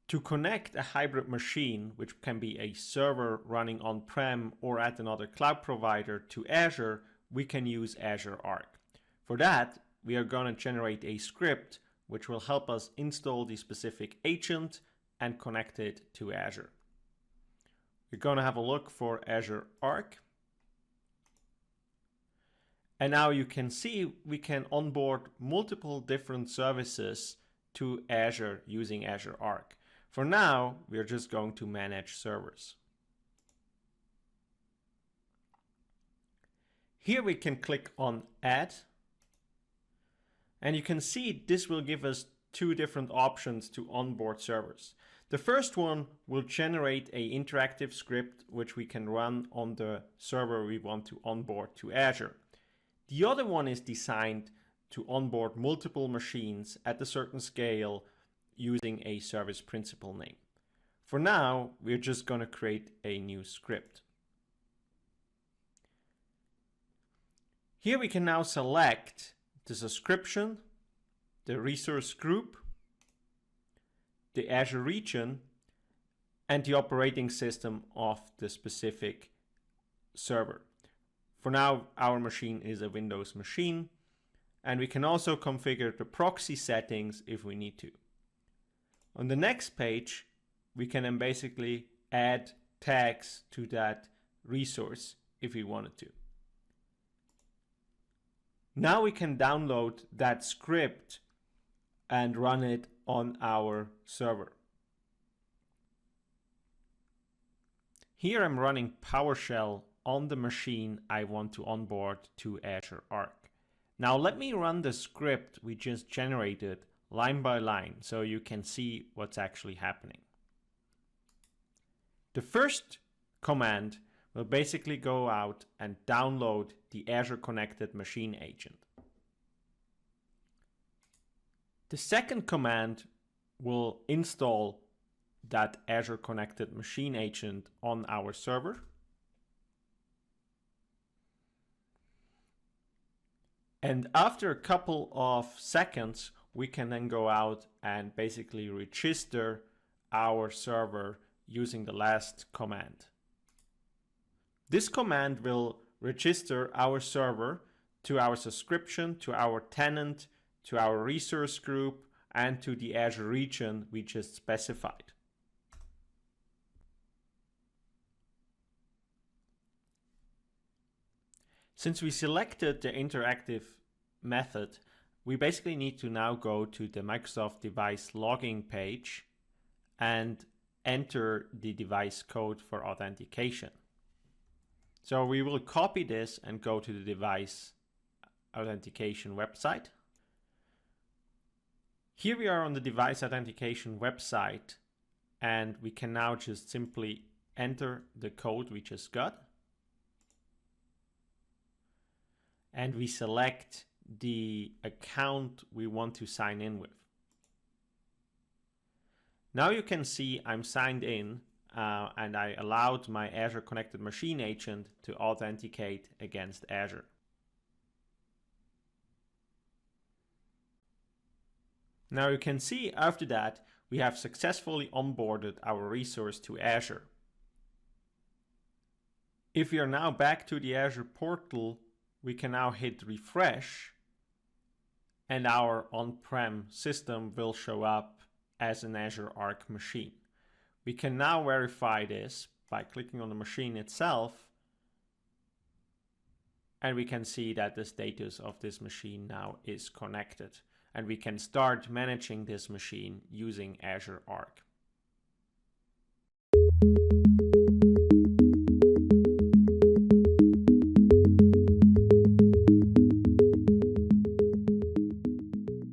To connect a hybrid machine, which can be a server running on-prem or at another cloud provider, to Azure, we can use Azure Arc. For that, we are going to generate a script which will help us install the specific agent and connect it to Azure. We're going to have a look for Azure Arc. And now you can see we can onboard multiple different services to Azure using Azure Arc. For now, we're just going to manage servers. Here we can click on Add. And you can see this will give us two different options to onboard servers. The first one will generate an interactive script which we can run on the server we want to onboard to Azure. The other one is designed to onboard multiple machines at a certain scale using a service principal name. For now, we're just going to create a new script. Here we can now select the subscription, the resource group, the Azure region, and the operating system of the specific server. For now, our machine is a Windows machine, and we can also configure the proxy settings if we need to. On the next page, we can then basically add tags to that resource if we wanted to. Now we can download that script and run it on our server. Here I'm running PowerShell on the machine I want to onboard to Azure Arc. Now let me run the script we just generated line by line so you can see what's actually happening. The first command will basically go out and download the Azure Connected Machine agent. The second command will install that Azure Connected Machine agent on our server. And after a couple of seconds, we can then go out and basically register our server using the last command. This command will register our server to our subscription, to our tenant, to our resource group, and to the Azure region we just specified. Since we selected the interactive method, we basically need to now go to the Microsoft device logging page and enter the device code for authentication. So we will copy this and go to the device authentication website. Here we are on the device authentication website, and we can now just simply enter the code we just got. And we select the account we want to sign in with. Now you can see I'm signed in and I allowed my Azure Connected Machine agent to authenticate against Azure. Now you can see after that we have successfully onboarded our resource to Azure. If we are now back to the Azure portal, we can now hit refresh and our on-prem system will show up as an Azure Arc machine. We can now verify this by clicking on the machine itself, and we can see that the status of this machine now is connected, and we can start managing this machine using Azure Arc.